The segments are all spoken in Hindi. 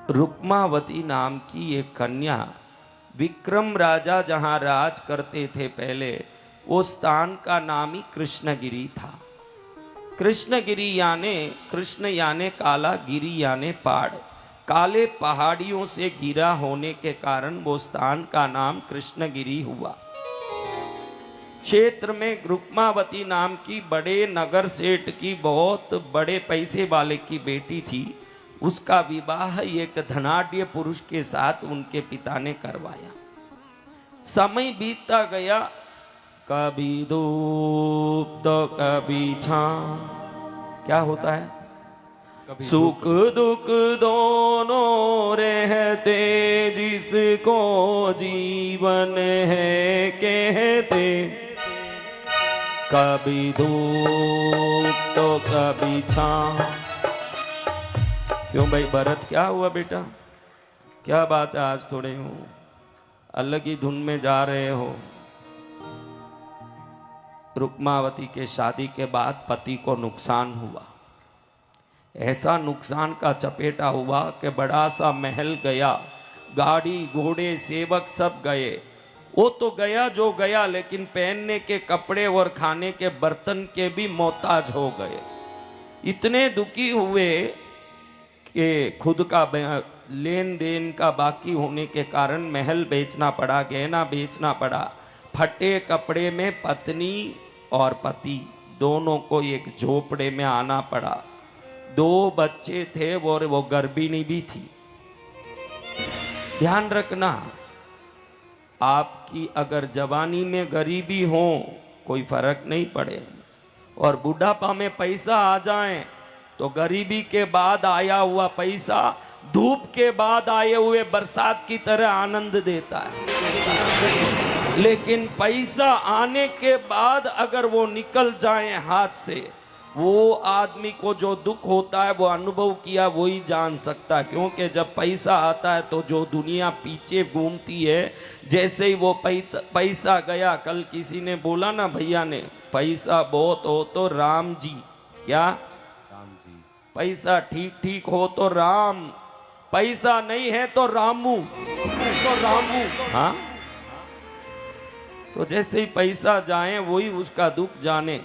रुक्मावती नाम की एक कन्या, विक्रम राजा जहाँ राज करते थे पहले, वो स्थान का नाम ही कृष्णगिरी था। कृष्णगिरी याने कृष्ण याने काला, गिरी याने पहाड़, काले पहाड़ियों से घिरा होने के कारण वो स्थान का नाम कृष्णगिरी हुआ। क्षेत्र में रुक्मावती नाम की बड़े नगर सेठ की बहुत बड़े पैसे वाले की बेटी थी। उसका विवाह एक धनाढ्य पुरुष के साथ उनके पिता ने करवाया। समय बीतता गया, कभी धूप तो कभी छांव। क्या होता है? सुख दुख दोनों रहते, जिसको जीवन है कहते। कभी धूप तो कभी छांव। क्यों भाई भरत, क्या हुआ बेटा? क्या बात है, आज थोड़े हो अलग ही धुन में जा रहे हो? रुक्मावती के शादी के बाद पति को नुकसान हुआ। ऐसा नुकसान का चपेटा हुआ कि बड़ा सा महल गया, गाड़ी घोड़े सेवक सब गए। वो तो गया जो गया, लेकिन पहनने के कपड़े और खाने के बर्तन के भी मोहताज हो गए। इतने दुखी हुए कि खुद का लेन देन का बाकी होने के कारण महल बेचना पड़ा, गहना बेचना पड़ा। फटे कपड़े में पत्नी और पति दोनों को एक झोपड़े में आना पड़ा। 2 बच्चे थे और वो गर्भिणी भी थी। ध्यान रखना, आपकी अगर जवानी में गरीबी हो कोई फर्क नहीं पड़े, और बुढ़ापा में पैसा आ जाए तो गरीबी के बाद आया हुआ पैसा धूप के बाद आए हुए बरसात की तरह आनंद देता है। लेकिन पैसा आने के बाद अगर वो निकल जाए हाथ से, वो आदमी को जो दुख होता है वो अनुभव किया वही जान सकता है। क्योंकि जब पैसा आता है तो जो दुनिया पीछे घूमती है, जैसे ही वो पैसा गया, कल किसी ने बोला ना भैया ने, पैसा बहुत हो तो राम जी, क्या राम जी, पैसा ठीक ठीक हो तो राम, पैसा नहीं है तो रामू, तो रामू। हाँ, तो जैसे ही पैसा जाए वही उसका दुख जाने।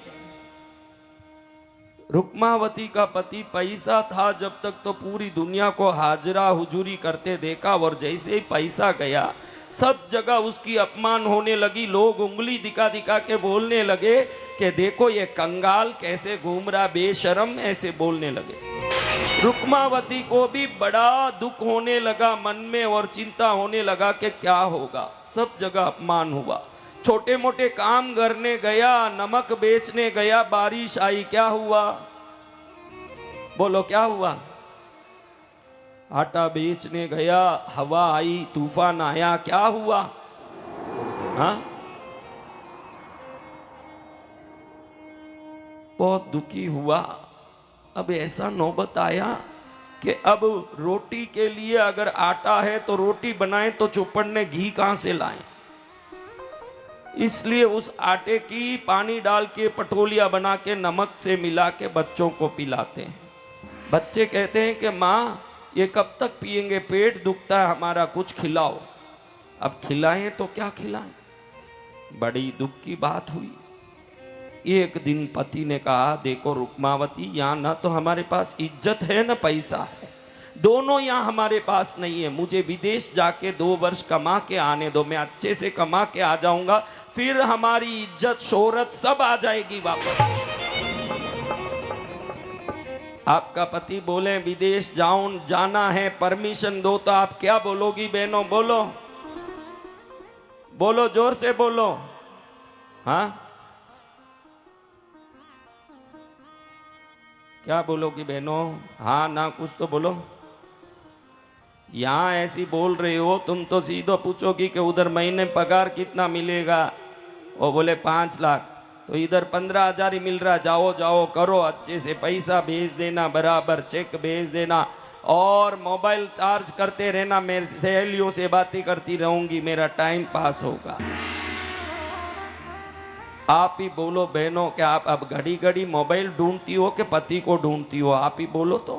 रुक्मावती का पति पैसा था जब तक तो पूरी दुनिया को हाजरा हुजूरी करते देखा, और जैसे ही पैसा गया सब जगह उसकी अपमान होने लगी। लोग उंगली दिखा दिखा के बोलने लगे कि देखो ये कंगाल कैसे घूम रहा, बेशरम, ऐसे बोलने लगे। रुक्मावती को भी बड़ा दुख होने लगा मन में, और चिंता होने लगा कि क्या होगा। सब जगह अपमान हुआ। छोटे मोटे काम करने गया, नमक बेचने गया, बारिश आई, क्या हुआ? बोलो क्या हुआ? आटा बेचने गया, हवा आई, तूफान आया, क्या हुआ? हाँ, बहुत दुखी हुआ। अब ऐसा नौबत आया कि अब रोटी के लिए अगर आटा है तो रोटी बनाएं तो चौपड़ घी कहां से लाएं? इसलिए उस आटे की पानी डाल के पटोलियाँ बना के नमक से मिला के बच्चों को पिलाते हैं। बच्चे कहते हैं कि माँ ये कब तक पिएंगे, पेट दुखता है हमारा, कुछ खिलाओ। अब खिलाएं तो क्या खिलाएं? बड़ी दुख की बात हुई। एक दिन पति ने कहा, देखो रुक्मावती, यहाँ ना तो हमारे पास इज्जत है न पैसा है, दोनों यहाँ हमारे पास नहीं है। मुझे विदेश जाके 2 वर्ष कमा के आने दो, मैं अच्छे से कमा के आ जाऊंगा, फिर हमारी इज्जत शोहरत सब आ जाएगी वापस। आपका पति बोले विदेश जाना है, परमिशन दो, तो आप क्या बोलोगी बहनों? बोलो बोलो, जोर से बोलो। हाँ, क्या बोलोगी बहनों? हाँ ना, कुछ तो बोलो। यहाँ ऐसी बोल रहे हो, तुम तो सीधो पूछोगी कि उधर महीने पगार कितना मिलेगा? वो बोले 5 लाख, तो इधर 15,000 ही मिल रहा, जाओ जाओ करो, अच्छे से पैसा भेज देना, बराबर चेक भेज देना, और मोबाइल चार्ज करते रहना, मेरे सहेलियों से बातें करती रहूंगी, मेरा टाइम पास होगा। आप ही बोलो बहनों, क्या आप अब घड़ी घड़ी मोबाइल ढूंढती हो कि पति को ढूंढती हो? आप ही बोलो तो।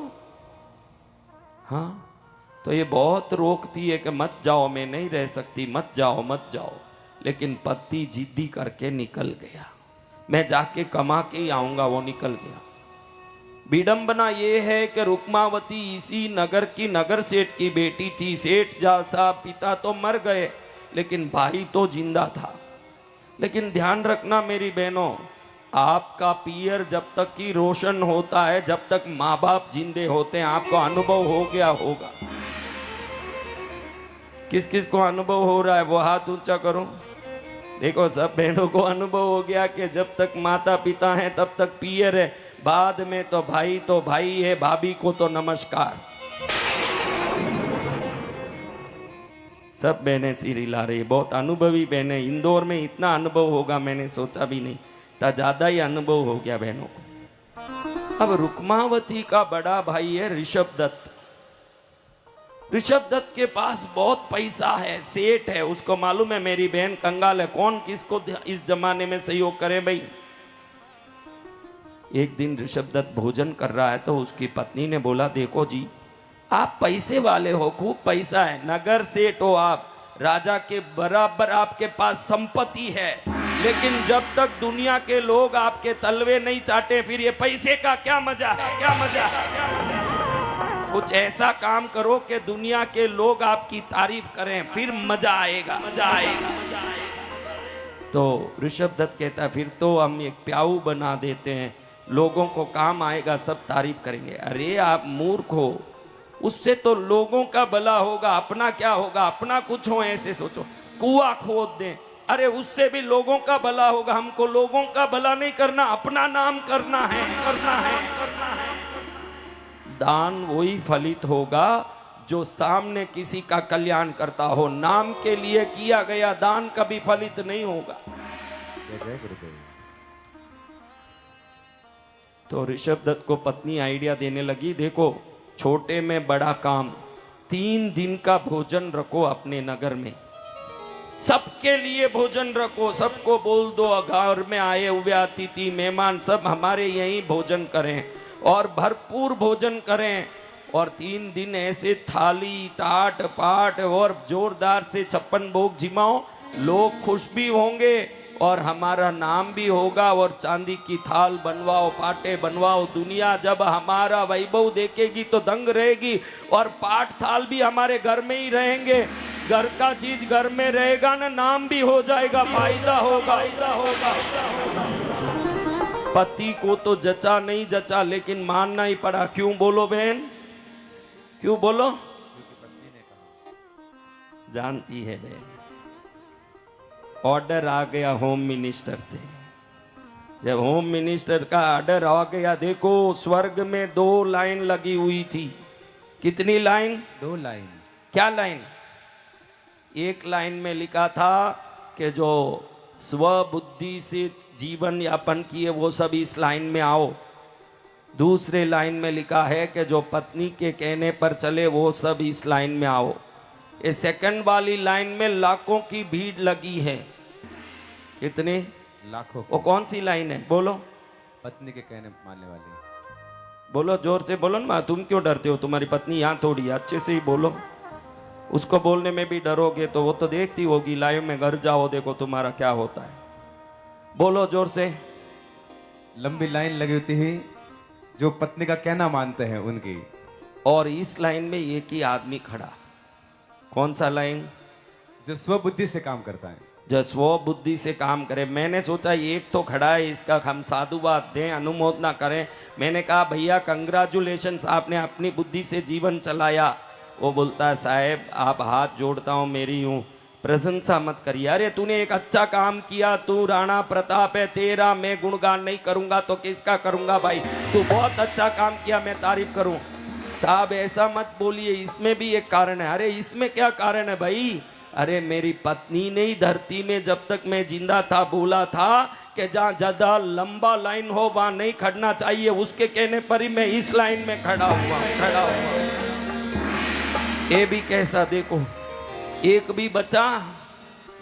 हाँ, तो ये बहुत रोकती है कि मत जाओ, मैं नहीं रह सकती, मत जाओ मत जाओ। लेकिन पति जिद्दी करके निकल गया, मैं जाके कमा के ही आऊंगा, वो निकल गया। विडंबना ये है कि रुक्मावती इसी नगर की नगर सेठ की बेटी थी। सेठ जैसा पिता तो मर गए लेकिन भाई तो जिंदा था। लेकिन ध्यान रखना मेरी बहनों, आपका पियर जब तक की रोशन होता है, जब तक माँ बाप जिंदे होते हैं, आपको अनुभव हो गया होगा। किस किस को अनुभव हो रहा है वो हाथ ऊंचा करो। देखो सब बहनों को अनुभव हो गया कि जब तक माता पिता हैं तब तक पियर है, बाद में तो भाई है, भाभी को तो नमस्कार। सब बहनें सिर हिला रही, बहुत अनुभवी बहनें। इंदौर में इतना अनुभव होगा मैंने सोचा भी नहीं था, ज्यादा ही अनुभव हो गया बहनों को। अब रुक्मावती का बड़ा भाई है ऋषभ दत्त। ऋषभ दत्त के पास बहुत पैसा है, सेठ है, उसको मालूम है मेरी बहन कंगाल है, कौन किसको इस जमाने में सहयोग करे भाई। एक दिन ऋषभ दत्त भोजन कर रहा है तो उसकी पत्नी ने बोला, देखो जी आप पैसे वाले हो, खूब पैसा है, नगर सेठ हो आप, राजा के बराबर आपके पास संपत्ति है, लेकिन जब तक दुनिया के लोग आपके तलवे नहीं चाटे फिर ये पैसे का क्या मजा है, क्या मजा है। कुछ ऐसा काम करो कि दुनिया के लोग आपकी तारीफ करें, फिर मजा आएगा, मजा आएगा। तो ऋषभ दत्त कहता है फिर तो हम एक प्याऊ बना देते हैं, लोगों को काम आएगा, सब तारीफ करेंगे। अरे आप मूर्ख हो, उससे तो लोगों का भला होगा, अपना क्या होगा, अपना कुछ हो ऐसे सोचो, कुआं खोद दें, अरे उससे भी लोगों का भला होगा। हमको लोगों का भला नहीं करना, अपना नाम करना है, करना है, करना है। दान वही फलित होगा जो सामने किसी का कल्याण करता हो, नाम के लिए किया गया दान कभी फलित नहीं होगा। जय गुरुदेव। तो ऋषभ दत्त को पत्नी आइडिया देने लगी, देखो छोटे में बड़ा काम, 3 दिन का भोजन रखो अपने नगर में, सबके लिए भोजन रखो, सबको बोल दो घर में आए हुए अतिथि मेहमान सब हमारे यहीं भोजन करें और भरपूर भोजन करें। और 3 दिन ऐसे थाली टाट पाट और जोरदार से 56 भोग जिमाओ, लोग खुश भी होंगे और हमारा नाम भी होगा। और चांदी की थाल बनवाओ, पाटे बनवाओ, दुनिया जब हमारा वैभव देखेगी तो दंग रहेगी। और पाट थाल भी हमारे घर में ही रहेंगे, घर का चीज घर में रहेगा ना, नाम भी हो जाएगा, फायदा होगा, फायदा होगा। पति को तो जचा नहीं जचा लेकिन मानना ही पड़ा। क्यों बोलो बहन, क्यों बोलो? जानती है बहन, ऑर्डर आ गया होम मिनिस्टर से। जब होम मिनिस्टर का ऑर्डर आ गया, देखो स्वर्ग में 2 लाइन लगी हुई थी। कितनी लाइन? 2 लाइन। क्या लाइन? एक लाइन में लिखा था कि जो स्वबुद्धि से जीवन यापन किए वो सब इस लाइन में आओ। दूसरे लाइन में लिखा है कि जो पत्नी के कहने पर चले वो सब इस लाइन में आओ। ये सेकंड वाली लाइन में लाखों की भीड़ लगी है। कितने? लाखों। वो कौन सी लाइन है बोलो? पत्नी के कहने मानने वाली। बोलो जोर से बोलो ना, तुम क्यों डरते हो? तुम्हारी पत्नी यहाँ थोड़ी है, अच्छे से ही बोलो। उसको बोलने में भी डरोगे तो वो तो देखती होगी, लाइव में घर जाओ देखो तुम्हारा क्या होता है। बोलो जोर से। लंबी लाइन लगी होती है जो पत्नी का कहना मानते हैं उनकी। और इस लाइन में एक ही आदमी खड़ा। कौन सा लाइन? जो स्वबुद्धि से काम करता है, जो स्वबुद्धि से काम करे। मैंने सोचा एक तो खड़ा है, इसका हम साधुवाद दें, अनुमोदना करें। मैंने कहा भैया कंग्रेचुलेशंस, आपने अपनी बुद्धि से जीवन चलाया। वो बोलता है साहब आप हाथ जोड़ता हूँ, मेरी यूँ प्रशंसा मत करिए। अरे तूने एक अच्छा काम किया, तू राणा प्रताप है, तेरा मैं गुणगान नहीं करूँगा तो किसका करूँगा भाई? तू बहुत अच्छा काम किया, मैं तारीफ करूँ। साहब ऐसा मत बोलिए, इसमें भी एक कारण है। अरे इसमें क्या कारण है भाई? अरे मेरी पत्नी ने ही धरती में जब तक मैं जिंदा था बोला था कि जहाँ ज़्यादा लंबा लाइन हो वहाँ नहीं खड़ना चाहिए। उसके कहने पर ही मैं इस लाइन में खड़ा हुआ। ये भी कैसा देखो, एक भी बचा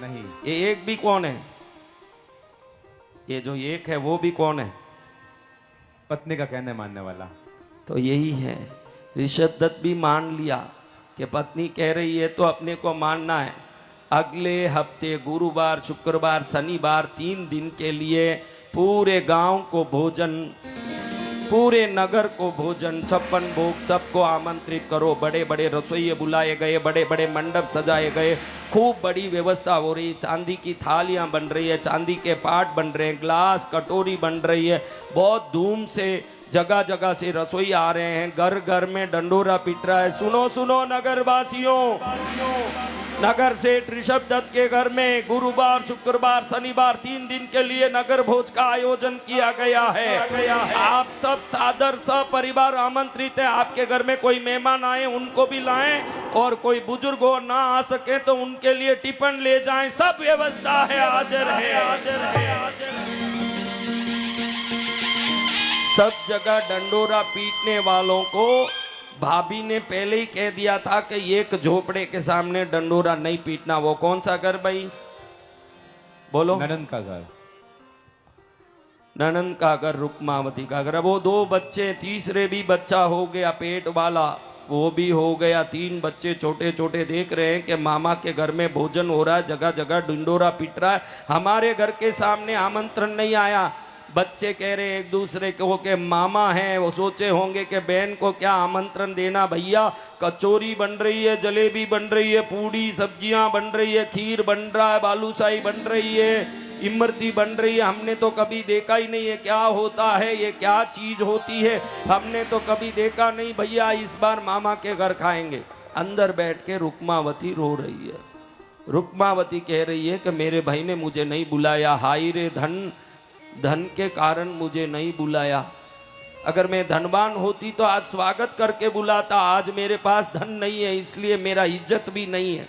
नहीं। ये एक भी कौन है? ये जो एक है वो भी कौन है? पत्नी का कहने मानने वाला। तो यही है, ऋषभ दत्त भी मान लिया कि पत्नी कह रही है तो अपने को मानना है। अगले हफ्ते गुरुवार, शुक्रवार, शनिवार 3 दिन के लिए पूरे गांव को भोजन, पूरे नगर को भोजन, 56 भोग, सबको आमंत्रित करो। बड़े बड़े रसोइये बुलाए गए, बड़े बड़े मंडप सजाए गए, खूब बड़ी व्यवस्था हो रही। चांदी की थालियां बन रही है, चांदी के पाट बन रहे हैं, ग्लास कटोरी बन रही है। बहुत धूम से जगह जगह से रसोई आ रहे हैं, घर घर में डंडोरा पिट रहा है। सुनो सुनो नगर वासियों, नगर सेठ ऋषभ दत्त के घर में गुरुवार, शुक्रवार, शनिवार 3 दिन के लिए नगर भोज का आयोजन किया गया है। आप सब सादर सपरिवार आमंत्रित है। आपके घर में कोई मेहमान आए उनको भी लाएं, और कोई बुजुर्ग हो ना आ सके तो उनके लिए टिफिन ले जाएं। सब व्यवस्था है, हाजिर है, हाजिर है, हाजिर है। सब जगह डंडोरा पीटने वालों को भाभी ने पहले ही कह दिया था कि एक झोपड़े के सामने डंडोरा नहीं पीटना। वो कौन सा घर भाई, बोलो? ननंद का घर। ननंद का घर, रुक्मावती का घर। वो 2 बच्चे, तीसरे भी बच्चा हो गया पेट वाला, वो भी हो गया। 3 बच्चे छोटे छोटे देख रहे हैं कि मामा के घर में भोजन हो रहा है, जगह जगह डंडोरा पीट रहा है। हमारे घर के सामने आमंत्रण नहीं आया। बच्चे कह रहे एक दूसरे को कि मामा हैं, वो सोचे होंगे कि बहन को क्या आमंत्रण देना। भैया कचौरी बन रही है, जलेबी बन रही है, पूड़ी सब्जियां बन रही है, खीर बन रहा है, बालूशाही बन रही है, इमरती बन रही है। हमने तो कभी देखा ही नहीं है क्या होता है, ये क्या चीज होती है, हमने तो कभी देखा नहीं। भैया इस बार मामा के घर खाएंगे। अंदर बैठ के रुक्मावती रो रही है। रुक्मावती कह रही है कि मेरे भाई ने मुझे नहीं बुलाया, हाय रे धन, धन के कारण मुझे नहीं बुलाया। अगर मैं धनवान होती तो आज स्वागत करके बुलाता। आज मेरे पास धन नहीं है, इसलिए मेरा इज्जत भी नहीं है।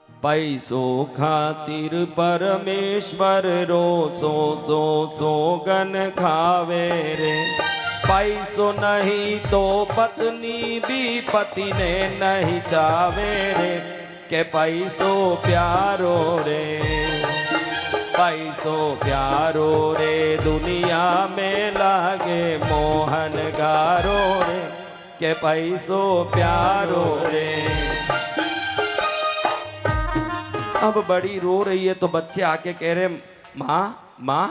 पैसों खातिर परमेश्वर रो सोगन खावे रे। पैसों नहीं तो पत्नी भी पति ने नहीं चावे रे, के पैसों प्यारो रे, पैसों प्यारो रे, दुनिया में लागे मोहन गारो रे, के पैसों प्यारो रे। अब बड़ी रो रही है तो बच्चे आके कह रहे माँ माँ,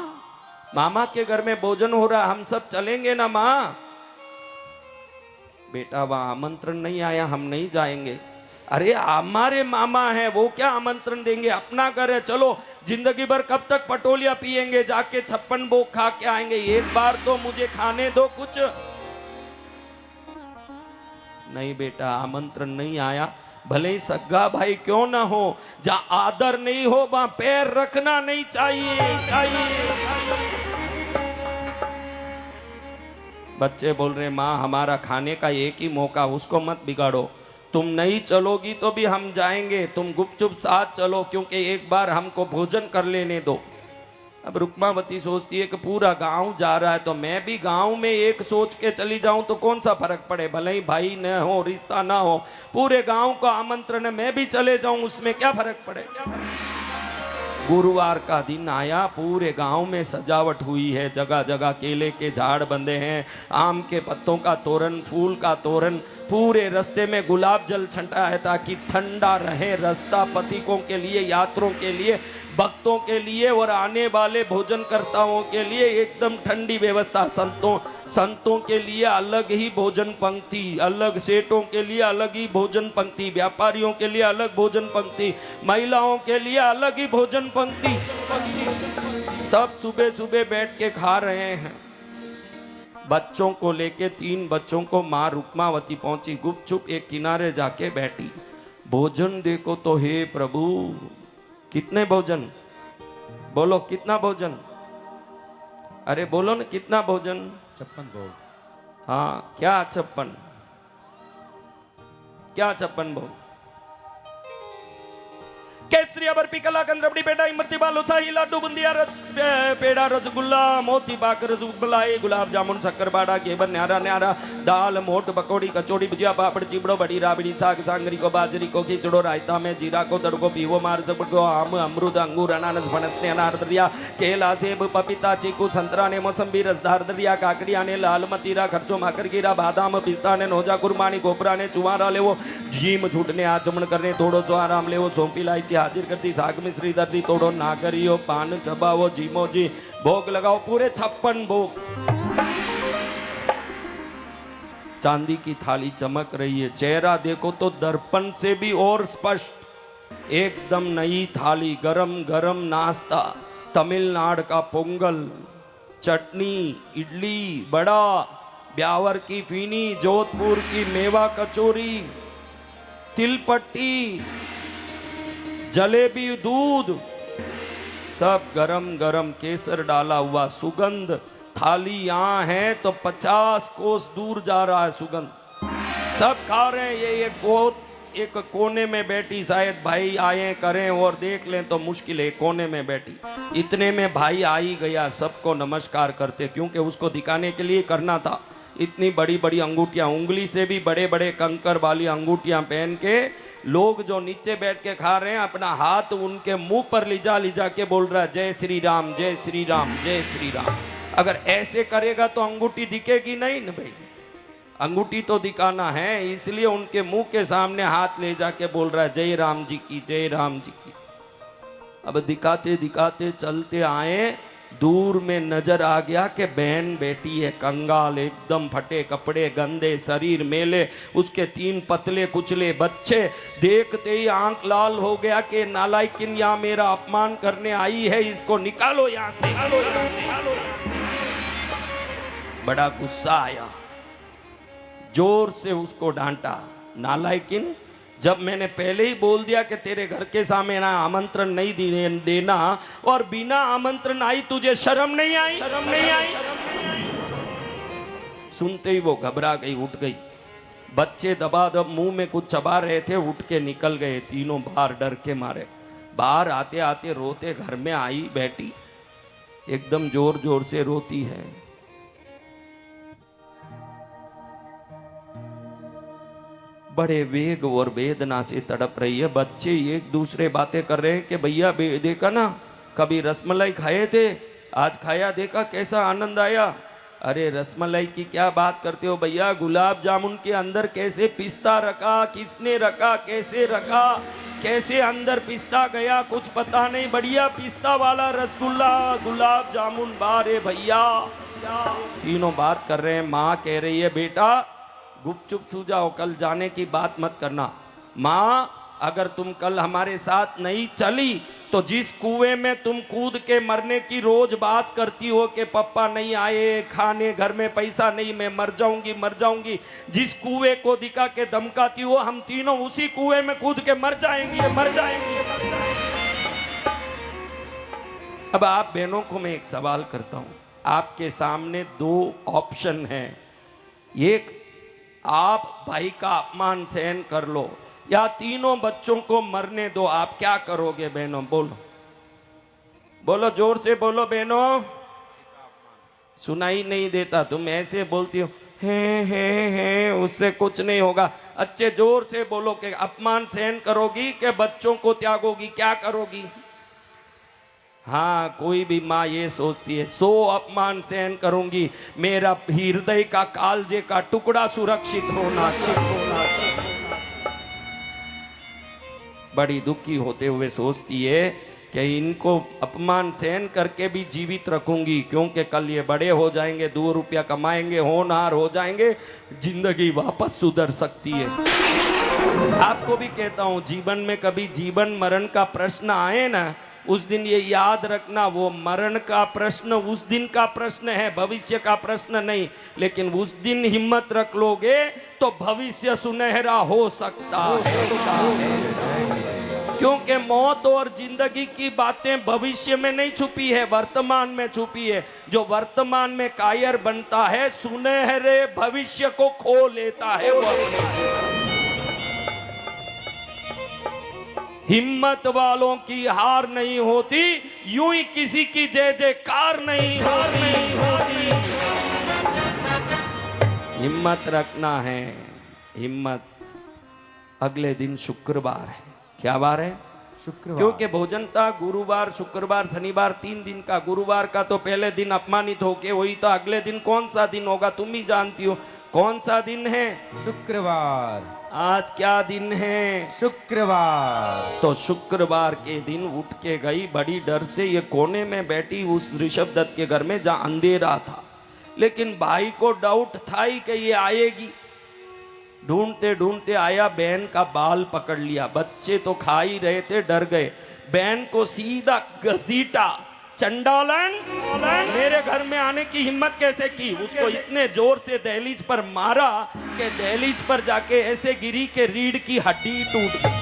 मामा के घर में भोजन हो रहा, हम सब चलेंगे ना माँ? बेटा वहां आमंत्रण नहीं आया, हम नहीं जाएंगे। अरे हमारे मामा हैं, वो क्या आमंत्रण देंगे, अपना घर है, चलो। जिंदगी भर कब तक पटोलिया पिएंगे, जाके 56 भोग खा के आएंगे, एक बार तो मुझे खाने दो कुछ। नहीं बेटा आमंत्रण नहीं आया, भले ही सगा भाई क्यों ना हो, जहां आदर नहीं हो वहां पैर रखना नहीं चाहिए। बच्चे बोल रहे माँ हमारा खाने का एक ही मौका, उसको मत बिगाड़ो। तुम नहीं चलोगी तो भी हम जाएंगे, तुम गुपचुप साथ चलो, क्योंकि एक बार हमको भोजन कर लेने दो। अब रुक्मावती सोचती है कि पूरा गांव जा रहा है तो मैं भी गांव में एक सोच के चली जाऊं तो कौन सा फर्क पड़े, भले ही भाई न हो, रिश्ता ना हो, पूरे गांव का आमंत्रण है, मैं भी चले जाऊं, उसमें क्या फर्क पड़े। गुरुवार का दिन आया, पूरे गांव में सजावट हुई है, जगह जगह केले के झाड़ बंधे हैं, आम के पत्तों का तोरण, फूल का तोरण, पूरे रास्ते में गुलाब जल छंटा है ताकि ठंडा रहे रास्ता पथिकों के लिए, यात्रियों के लिए, भक्तों के लिए और आने वाले भोजनकर्ताओं के लिए एकदम ठंडी व्यवस्था। संतों के लिए अलग ही भोजन पंक्ति, अलग सेठों के लिए अलग ही भोजन पंक्ति, व्यापारियों के लिए अलग भोजन पंक्ति, महिलाओं के लिए अलग ही भोजन पंक्ति। सब सुबह सुबह बैठ के खा रहे हैं। बच्चों को लेके 3 बच्चों को माँ रुक्मावती पहुंची, गुपचुप एक किनारे जाके बैठी। भोजन देखो तो हे प्रभु, कितने भोजन, बोलो कितना भोजन, अरे बोलो ना कितना भोजन। 56 भोग। हाँ क्या 56, क्या 56 भोग। केसरिया बर्फी कलाकंद रबड़ी पेड़ा इमरती बालू शाही लड्डू बुंदिया रस पेड़ा रसगुल्ला मोती पाक रसगुल्लाई गुलाब जामुन शक्करपारा केबर न्यारा न्यारा दाल मोट पकौड़ी कचौड़ी भुजिया पापड़ चिबड़ो बड़ी राबड़ी साग सांगरी को बाजरी को खिचड़ो रायता में जीरा को तड़को पीवो मार सबको आम अमरूद अंगूर अनानस फणस ने अनार दरिया केला सेब पपीता चीकू संतरा ने मौसम्बी रसदार दरिया काकड़िया ने लाल मतीरा खर्चो माकर गिरा बादाम पिस्ता ने नौजा कुरबानी गोपरा ने चुवारा लेवो जीम छूटने आचमन करने थोड़ो सो आराम लेवो सौंपी इलायची हाजिर करती साग मिश्री दर्दी तोड़ो ना करियो पान चबाओ जीमो जी भोग लगाओ पूरे 56 भोग। चांदी की थाली चमक रही है, चेहरा देखो तो दर्पण से भी और स्पष्ट, एकदम नई थाली, गरम गरम नाश्ता, तमिलनाडु का पोंगल, चटनी, इडली, बड़ा, ब्यावर की फीनी, जोधपुर की मेवा कचौरी, तिलपट्टी, जलेबी, दूध, सब गरम गरम, केसर डाला हुआ, सुगंध। थाली यहाँ है तो 50 कोस दूर जा रहा है सुगंध। सब खा रहे हैं। ये एक कोने में बैठी, शायद भाई आए करें और देख लें तो मुश्किल है, कोने में बैठी। इतने में भाई आ ही गया, सबको नमस्कार करते, क्योंकि उसको दिखाने के लिए करना था। इतनी बड़ी बड़ी अंगूठियां, उंगली से भी बड़े बड़े कंकर वाली अंगूठियां पहन के लोग जो नीचे बैठ के खा रहे हैं, अपना हाथ उनके मुंह पर लिजा के बोल रहा है जय श्री राम, जय श्री राम, जय श्री राम। अगर ऐसे करेगा तो अंगूठी दिखेगी नहीं ना भाई, अंगूठी तो दिखाना है, इसलिए उनके मुंह के सामने हाथ ले जाके बोल रहा है जय राम जी की, जय राम जी की। अब दिखाते दिखाते चलते आए, दूर में नजर आ गया कि बहन बेटी है, कंगाल, एकदम फटे कपड़े, गंदे शरीर, मेले, उसके 3 पतले कुचले बच्चे। देखते ही आंख लाल हो गया कि नालायकिन यहाँ मेरा अपमान करने आई है, इसको निकालो यहाँ से, निकालो यहाँ से, निकालो यहाँ से। बड़ा गुस्सा आया, जोर से उसको डांटा, नालायकिन, जब मैंने पहले ही बोल दिया कि तेरे घर के सामने ना आमंत्रण नहीं देना, और बिना आमंत्रण आई, तुझे शर्म नहीं आई, शर्म नहीं आई। सुनते ही वो घबरा गई, उठ गई। बच्चे दबादब मुंह में कुछ चबा रहे थे, उठ के निकल गए तीनों बाहर, डर के मारे। बाहर आते आते रोते घर में आई, बैठी, एकदम जोर जोर से रोती है। बड़े वेग और वेदना से तड़प रही है। बच्चे एक दूसरे बातें कर रहे हैं कि भैया देखा ना, कभी रसमलाई खाए थे, आज खाया, देखा कैसा आनंद आया। अरे रसमलाई की क्या बात करते हो भैया, गुलाब जामुन के अंदर कैसे पिस्ता रखा, किसने रखा, कैसे रखा, कैसे अंदर पिस्ता गया कुछ पता नहीं, बढ़िया पिस्ता वाला रसगुल्ला, गुलाब जामुन, बारे भैया। तीनों बात कर रहे हैं। माँ कह रही है बेटा गुपचुप सो जाओ, कल जाने की बात मत करना। माँ अगर तुम कल हमारे साथ नहीं चली तो जिस कुएं में तुम कूद के मरने की रोज बात करती हो कि पापा नहीं आए, खाने घर में पैसा नहीं, मैं मर जाऊंगी, मर जाऊंगी, जिस कुएं को दिखा के धमकाती हो, हम तीनों उसी कुएं में कूद के मर जाएंगे, मर जाएंगे। अब आप बहनों को मैं एक सवाल करता हूं, आपके सामने 2 ऑप्शन हैं। एक, आप भाई का अपमान सहन कर लो, या तीनों बच्चों को मरने दो। आप क्या करोगे बहनों, बोलो, बोलो, जोर से बोलो बहनों, सुनाई नहीं देता, तुम ऐसे बोलती हो है, उससे कुछ नहीं होगा। अच्छे जोर से बोलो कि अपमान सहन करोगी कि बच्चों को त्यागोगी, क्या करोगी। हाँ, कोई भी माँ ये सोचती है 100 अपमान सहन करूंगी, मेरा हृदय का कालजे का टुकड़ा सुरक्षित होना चाहिए। बड़ी दुखी होते हुए सोचती है कि इनको अपमान सहन करके भी जीवित रखूंगी, क्योंकि कल ये बड़े हो जाएंगे, 2 रुपया कमाएंगे, होनहार हो जाएंगे, जिंदगी वापस सुधर सकती है। आपको भी कहता हूं, जीवन में कभी जीवन मरण का प्रश्न आए ना, उस दिन ये याद रखना, वो मरण का प्रश्न उस दिन का प्रश्न है, भविष्य का प्रश्न नहीं। लेकिन उस दिन हिम्मत रख लोगे तो भविष्य सुनहरा हो सकता है, क्योंकि मौत और जिंदगी की बातें भविष्य में नहीं छुपी है, वर्तमान में छुपी है। जो वर्तमान में कायर बनता है, सुनहरे भविष्य को खो लेता है वो अपने जीवन। हिम्मत वालों की हार नहीं होती, यूं ही किसी की जय जयकार नहीं होती। हिम्मत रखना है, हिम्मत। अगले दिन शुक्रवार है। क्या बार है? शुक्रवार। क्योंकि भोजन था गुरुवार, शुक्रवार, शनिवार, 3 दिन का। गुरुवार का तो पहले दिन अपमानित होके वही तो अगले दिन कौन सा दिन होगा तुम ही जानती हो। कौन सा दिन है? शुक्रवार। आज क्या दिन है? शुक्रवार। तो शुक्रवार के दिन उठ के गई बड़ी डर से ये कोने में बैठी उस ऋषभ दत्त के घर में जहां अंधेरा था, लेकिन भाई को डाउट था ही कि ये आएगी। ढूंढते ढूंढते आया, बहन का बाल पकड़ लिया। बच्चे तो खा ही रहे थे, डर गए। बहन को सीधा घसीटा। चंडालन, मेरे घर में आने की हिम्मत कैसे की? उसको इतने जोर से दहलीज पर मारा कि दहलीज पर जाके ऐसे गिरी कि रीढ़ की हड्डी टूट गई।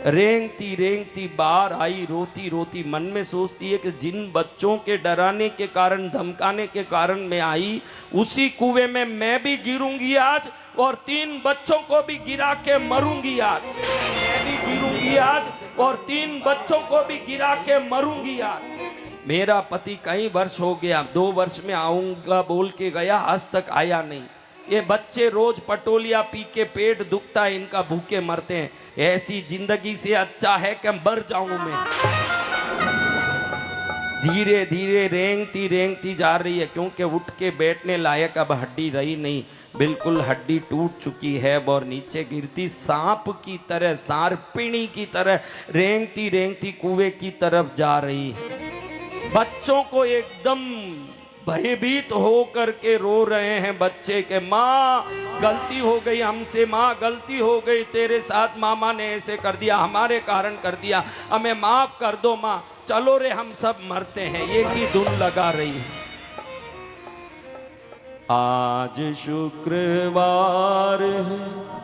रेंगती रेंगती बाहर आई, रोती रोती मन में सोचती है कि जिन बच्चों के डराने के कारण, धमकाने के कारण मैं आई, उसी कुएं में मैं भी गिरूंगी आज और 3 बच्चों को भी गिरा के मरूंगी आज। मैं भी गिरूंगी आज और 3 बच्चों को भी गिरा के मरूंगी आज। मेरा पति कई वर्ष हो गया, 2 वर्ष में आऊंगा बोल के गया, आज तक आया नहीं। ये बच्चे रोज पटोलिया पी के पेट दुखता है इनका, भूखे मरते हैं। ऐसी जिंदगी से अच्छा है कि मर जाऊं मैं। धीरे धीरे रेंगती रेंगती जा रही है, क्योंकि उठ के बैठने लायक अब हड्डी रही नहीं, बिल्कुल हड्डी टूट चुकी है और नीचे गिरती सांप की तरह, सारपिणी की तरह रेंगती रेंगती कुएं की तरफ जा रही है। बच्चों को एकदम भयभीत हो करके रो रहे हैं बच्चे के, माँ गलती हो गई हमसे, माँ गलती हो गई, तेरे साथ मामा ने ऐसे कर दिया, हमारे कारण कर दिया, हमें माफ कर दो माँ, चलो रे हम सब मरते हैं। एक ही धुन लगा रही है। आज शुक्रवार है,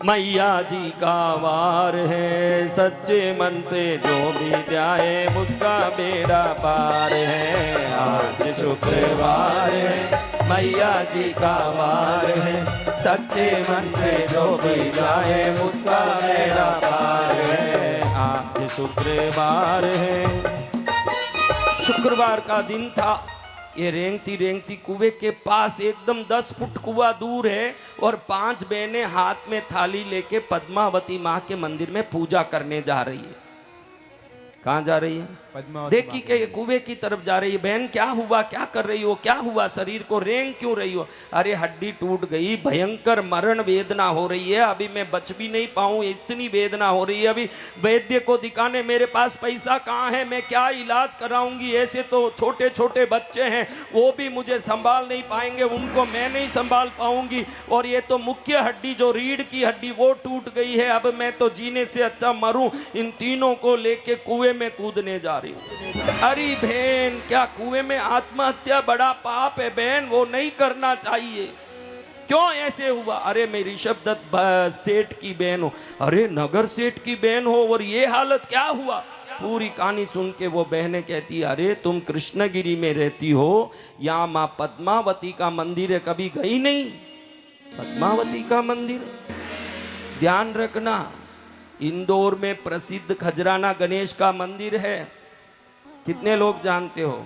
मैया जी का वार है, सच्चे मन से जो भी जाए उसका बेड़ा पार है। आज शुक्रवार है, मैया जी का वार है, सच्चे मन से जो भी जाए उसका बेड़ा पार है। आज शुक्रवार है। शुक्रवार का दिन था। ये रेंगती रेंगती कुएं के पास एकदम 10 फुट कुआं दूर है और 5 बहनें हाथ में थाली लेके पद्मावती माँ के मंदिर में पूजा करने जा रही है। कहाँ जा रही है? पद्मावती। देखी कि कुएं की तरफ जा रही है। बहन क्या हुआ, क्या कर रही हो, क्या हुआ, शरीर को रेंग क्यों रही हो? अरे हड्डी टूट गई, भयंकर मरण वेदना हो रही है, अभी मैं बच भी नहीं पाऊं, इतनी वेदना हो रही है, अभी वैद्य को दिखाने मेरे पास पैसा कहाँ है, मैं क्या इलाज कराऊंगी? ऐसे तो छोटे छोटे बच्चे हैं, वो भी मुझे संभाल नहीं पाएंगे, उनको मैं नहीं संभाल पाऊंगी, और ये तो मुख्य हड्डी जो रीढ़ की हड्डी वो टूट गई है, अब मैं तो जीने से अच्छा मरूं। इन तीनों को लेके कुएं में कूदने जा रही हूँ। अरे बहन, क्या कुएं में आत्महत्या बड़ा पाप है बहन, वो नहीं करना चाहिए। क्यों ऐसे हुआ? अरे मैं ऋषभ दत्त सेठ की बहन हूँ। अरे नगर सेठ की बहन हो और ये हालत क्या हुआ? पूरी कहानी सुन के वो बहनें कहती, अरे तुम कृष्णगिरी में रहती हो, यहाँ माँ पद्मावती का मंदिर है, कभी गई नहीं? पद्मावती का मंदिर ध्यान रखना, इंदौर में प्रसिद्ध खजराना गणेश का मंदिर है, कितने लोग जानते हो?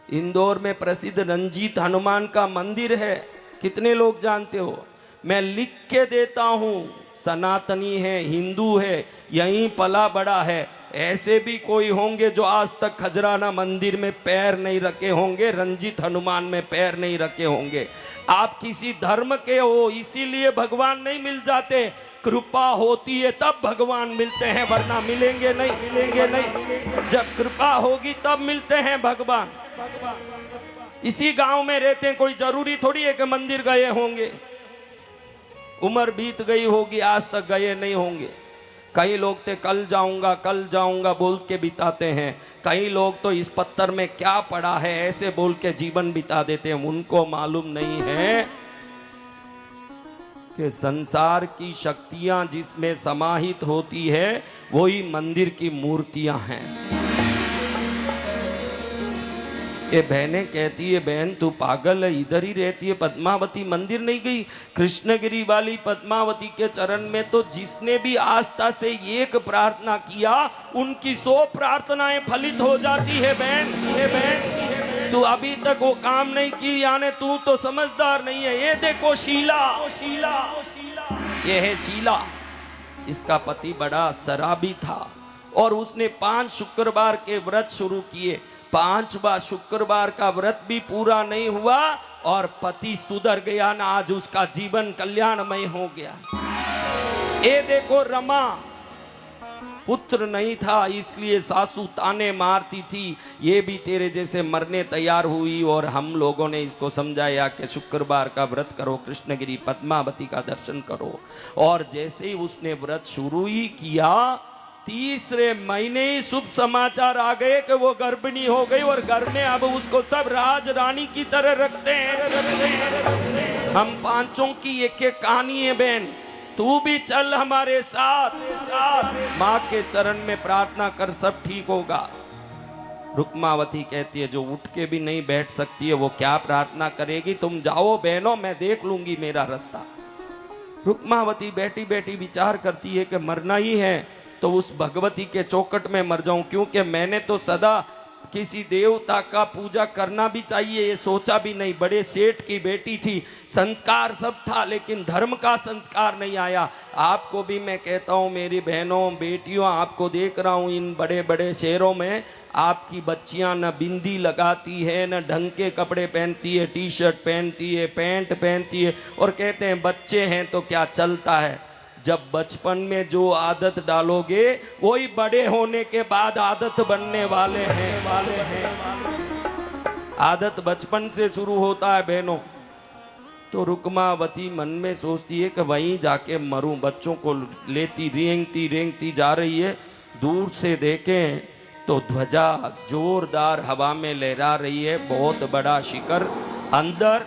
इंदौर में प्रसिद्ध रंजीत हनुमान का मंदिर है, कितने लोग जानते हो? मैं लिख के देता हूँ, सनातनी है, हिंदू है, यहीं पला बड़ा है। ऐसे भी कोई होंगे जो आज तक खजराना मंदिर में पैर नहीं रखे होंगे, रंजीत हनुमान में पैर नहीं रखे होंगे। आप किसी धर्म के हो इसीलिए भगवान नहीं मिल जाते, कृपा होती है तब भगवान मिलते हैं, वरना मिलेंगे नहीं। जब कृपा होगी तब मिलते हैं भगवान। इसी गांव में रहते हैं, कोई जरूरी थोड़ी है कि मंदिर गए होंगे। उम्र बीत गई होगी, आज तक गए नहीं होंगे। कई लोग तो कल जाऊंगा बोल के बिताते हैं, कई लोग तो इस पत्थर में क्या पड़ा है ऐसे बोल के जीवन बिता देते हैं। उनको मालूम नहीं है कि संसार की शक्तियां जिसमें समाहित होती है वही मंदिर की मूर्तियां हैं। ये बहनें कहती है बहन तू पागल है, इधर ही रहती है, पद्मावती मंदिर नहीं गई? कृष्णगिरी वाली पद्मावती के चरण में तो जिसने भी आस्था से एक प्रार्थना किया उनकी 100 प्रार्थनाएं फलित हो जाती है बहन। ये बहन तू अभी तक वो काम नहीं की, यानी तू तो समझदार नहीं है। ये देखो शीला, ये है शीला, इसका पति बड़ा शराबी था और उसने 5 शुक्रवार के व्रत शुरू किए। 5वां शुक्रवार का व्रत भी पूरा नहीं हुआ और पति सुधर गया ना, आज उसका जीवन कल्याणमय हो गया। ये देखो रमा, पुत्र नहीं था इसलिए सासू ताने मारती थी, ये भी तेरे जैसे मरने तैयार हुई। और हम लोगों ने इसको समझाया कि शुक्रवार का व्रत करो, कृष्णगिरी पद्मावती का दर्शन करो। और जैसे ही उसने व्रत शुरू ही किया, तीसरे महीने ही शुभ समाचार आ गए कि वो गर्भिणी हो गई और घर में अब उसको सब राज रानी की तरह रखते हैं। हम 5 की एक कहानी है बहन, तू भी चल हमारे साथ माँ के चरण में प्रार्थना कर, सब ठीक होगा। रुक्मावती कहती है जो उठ के भी नहीं बैठ सकती है वो क्या प्रार्थना करेगी? तुम जाओ बहनों, मैं देख लूंगी मेरा रास्ता। रुक्मावती बैठी बैठी विचार करती है कि मरना ही है तो उस भगवती के चौकट में मर जाऊं, क्योंकि मैंने तो सदा किसी देवता का पूजा करना भी चाहिए ये सोचा भी नहीं। बड़े सेठ की बेटी थी, संस्कार सब था लेकिन धर्म का संस्कार नहीं आया। आपको भी मैं कहता हूँ मेरी बहनों बेटियों, आपको देख रहा हूँ इन बड़े बड़े शहरों में आपकी बच्चियाँ न बिंदी लगाती है, न ढंग के कपड़े पहनती है, टी शर्ट पहनती है, पैंट पहनती है, और कहते हैं बच्चे हैं तो क्या चलता है। जब बचपन में जो आदत डालोगे वही बड़े होने के बाद आदत बनने वाले हैं। आदत बचपन से शुरू होता है बहनों। तो रुक्मावती मन में सोचती है कि वहीं जाके मरूं। बच्चों को लेती रेंगती जा रही है। दूर से देखें तो ध्वजा जोरदार हवा में लहरा रही है, बहुत बड़ा शिखर, अंदर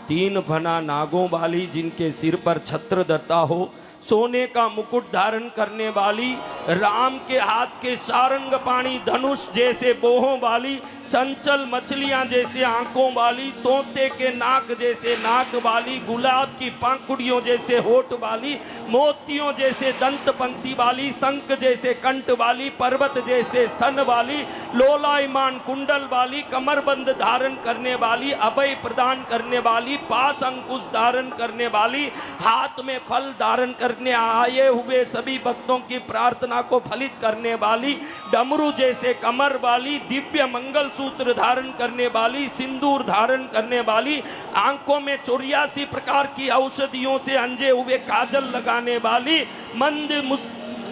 3 फना नागों वाली जिनके सिर पर छत्र धरता हो, सोने का मुकुट धारण करने वाली, राम के हाथ के सारंग पाणी धनुष जैसे बोहों वाली, चंचल मछलियां जैसे आंखों वाली, तोते के नाक जैसे नाक वाली, गुलाब की पंखुड़ियों जैसे होठ वाली, मोतियों जैसे दंत पंक्ति वाली, शंख जैसे कंठ वाली, पर्वत जैसे स्तन वाली, लोलायमान कुंडल वाली, कमरबंद धारण करने वाली, अभय प्रदान करने वाली, पास अंकुश धारण करने वाली, हाथ में फल धारण करने आए हुए सभी भक्तों की प्रार्थना को फलित करने वाली, डमरू जैसे कमर वाली, दिव्य मंगल सूत्र धारण करने वाली, सिंदूर धारण करने वाली, आंखों में 84 प्रकार की औषधियों से अंजे हुए काजल लगाने वाली,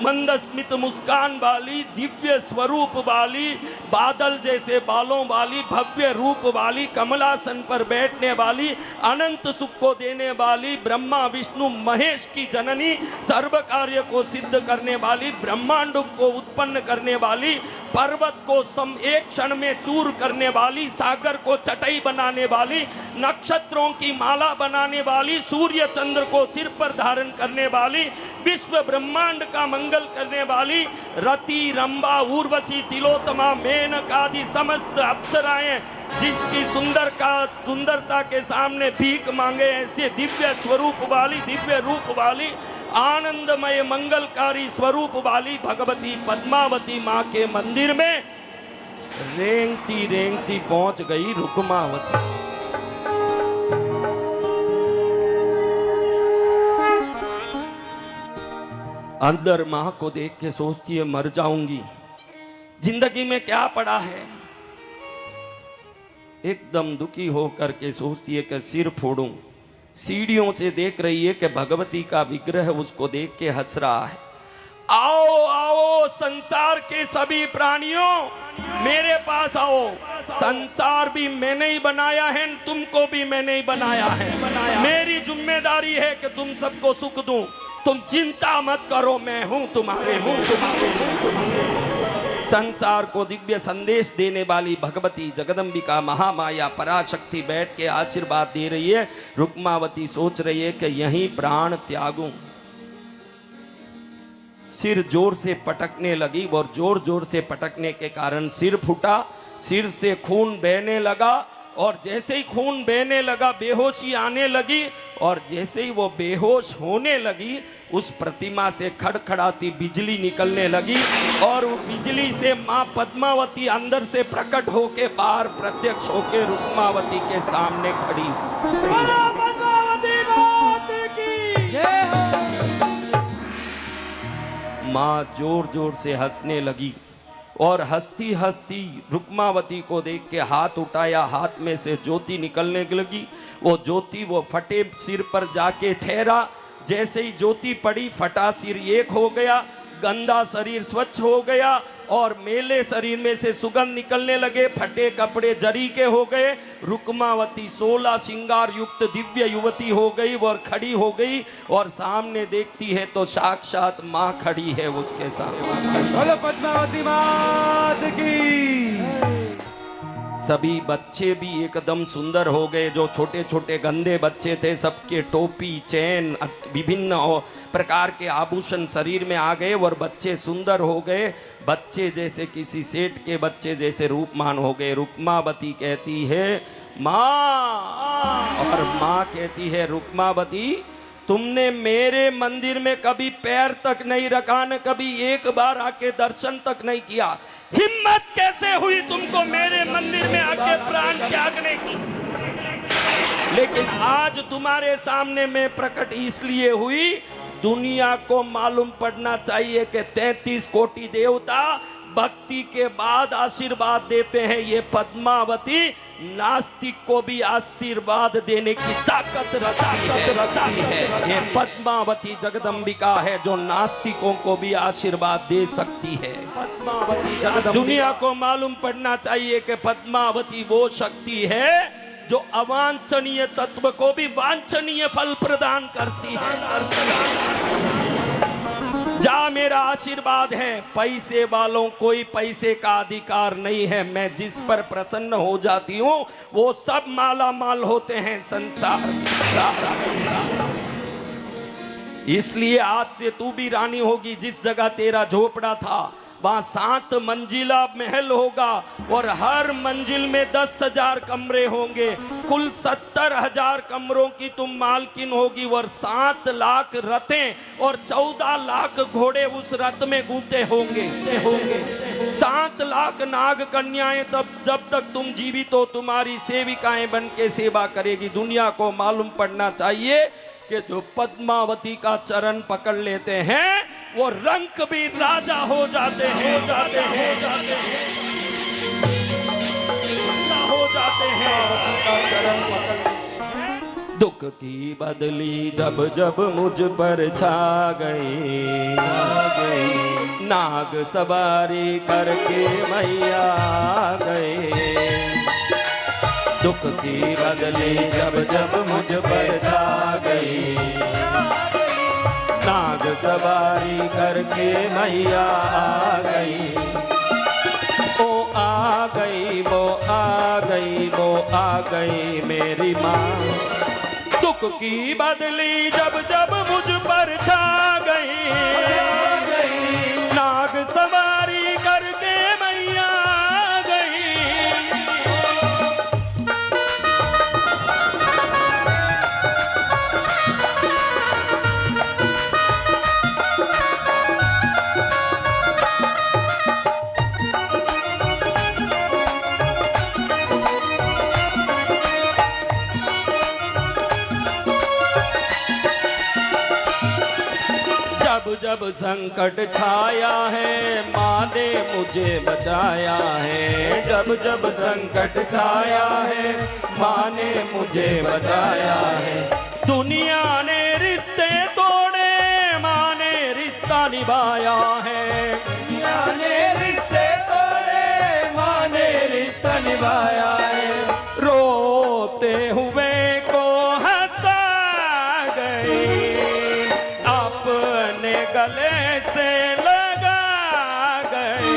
मंद स्मित मुस्कान वाली, दिव्य स्वरूप वाली, बादल जैसे बालों वाली, भव्य रूप वाली, कमलासन पर बैठने वाली, अनंत सुख को देने वाली, ब्रह्मा विष्णु महेश की जननी, सर्व कार्य को सिद्ध करने वाली, ब्रह्मांड को उत्पन्न करने वाली, पर्वत को एक क्षण में चूर करने वाली, सागर को चटाई बनाने वाली, नक्षत्रों की माला बनाने वाली, सूर्य चंद्र को सिर पर धारण करने वाली, विश्व ब्रह्मांड का मंगल करने वाली, रति रंबा उर्वशी तिलोत्तमा मेनक आदि समस्त अप्सराएं जिसकी सुंदरता के सामने भीख मांगे, ऐसे दिव्य स्वरूप वाली, दिव्य रूप वाली, आनंदमय मंगलकारी स्वरूप वाली भगवती पद्मावती माँ के मंदिर में रेंगती पहुंच गई रुक्मावती। अंदर माँ को देख के सोचती है मर जाऊंगी, जिंदगी में क्या पड़ा है। एकदम दुखी होकर के सोचती है कि सिर फोड़ूं। सीढ़ियों से देख रही है कि भगवती का विग्रह उसको देख के हंस रहा है। आओ आओ संसार के सभी प्राणियों मेरे पास आओ, संसार भी मैंने ही बनाया है, तुमको भी मैंने ही बनाया है। मेरी जिम्मेदारी है कि तुम सबको सुख दूं, तुम चिंता मत करो, मैं हूं तुम्हारे हूं। संसार को दिव्य संदेश देने वाली भगवती जगदम्बिका महामाया पराशक्ति बैठ के आशीर्वाद दे रही है। रुक्मावती सोच रही है कि यहीं प्राण त्यागूं। सिर जोर से पटकने लगी और जोर जोर से पटकने के कारण सिर फूटा, सिर से खून बहने लगा और जैसे ही खून बहने लगा बेहोशी आने लगी और जैसे ही वो बेहोश होने लगी उस प्रतिमा से खड़खड़ाती बिजली निकलने लगी और वो बिजली से माँ पद्मावती अंदर से प्रकट होके बाहर प्रत्यक्ष होके रुक्मावती के सामने खड़ी। माँ जोर जोर से हंसने लगी और हंसती हंसती रुक्मावती को देख के हाथ उठाया, हाथ में से ज्योति निकलने लगी। वो ज्योति वो फटे सिर पर जाके ठहरा। जैसे ही ज्योति पड़ी फटा सिर एक हो गया, गंदा शरीर स्वच्छ हो गया और मेले शरीर में से सुगंध निकलने लगे, फटे कपड़े जरी के हो गए। रुक्मावती 16 श्रृंगार युक्त दिव्य युवती हो गई और खड़ी हो गई और सामने देखती है तो साक्षात माँ खड़ी है उसके सामने। बोलो पद्मावती मात की। सभी बच्चे भी एकदम सुंदर हो गए। जो छोटे छोटे गंदे बच्चे थे सबके टोपी चैन विभिन्न प्रकार के आभूषण शरीर में आ गए और बच्चे सुंदर हो गए। बच्चे जैसे किसी सेठ के बच्चे जैसे रूपमान हो गए। रुक्मावती कहती है माँ, और माँ कहती है रुक्मावती तुमने मेरे मंदिर में कभी पैर तक नहीं रखा, न कभी एक बार आके दर्शन तक नहीं किया। हिम्मत कैसे हुई तुमको मेरे मंदिर में आके प्राण त्यागने की? लेकिन आज तुम्हारे सामने मैं प्रकट इसलिए हुई, दुनिया को मालूम पड़ना चाहिए कि 33 कोटि देवता भक्ति के बाद आशीर्वाद देते हैं। ये पद्मावती नास्तिक को भी आशीर्वाद देने की ताकत रखती है। ये पद्मावती जगदम्बिका है जो नास्तिकों को भी आशीर्वाद दे सकती है। पद्मावती जगदम्बिका। दुनिया को मालूम पड़ना चाहिए कि पद्मावती वो शक्ति है जो अवांछनीय तत्व को भी वांछनीय फल प्रदान करती है। जा मेरा आशीर्वाद है, पैसे वालों कोई पैसे का अधिकार नहीं है। मैं जिस पर प्रसन्न हो जाती हूँ वो सब माला माल होते हैं संसार। इसलिए आज से तू भी रानी होगी। जिस जगह तेरा झोपड़ा था वहां 7 मंजिला महल होगा और हर मंजिल में 10,000 कमरे होंगे। कुल 70,000 कमरों की तुम मालकिन होगी और 7 लाख रथें और 14 लाख घोड़े उस रथ में गूंथे होंगे। 7 लाख नाग कन्याएं तब जब तक तुम जीवित हो तुम्हारी सेविकाएं बन के सेवा करेगी। दुनिया को मालूम पड़ना चाहिए कि जो पद्मावती का चरण पकड़ लेते हैं वो रंक भी राजा हो जाते हैं। दुख की बदली जब जब मुझ पर छा गई, नाग सवारी करके मैया गए। दुख की बदली जब जब मुझ पर छा गई, नाग सवारी करके मैया आ गई। ओ आ गई, वो आ गई, वो आ गई मेरी माँ। दुख की बदली जब जब मुझ पर छा गई, नाग सवारी करके मैया आ गई। जब संकट छाया है माँ ने मुझे बचाया है। जब जब संकट छाया है माँ ने मुझे बचाया है। दुनिया ने रिश्ते तोड़े माँ ने रिश्ता निभाया है। दुनिया ने रिश्ते तोड़े माँ ने रिश्ता निभाया है। रोते हुए को हंसा गई, अपने गले से लगा गई।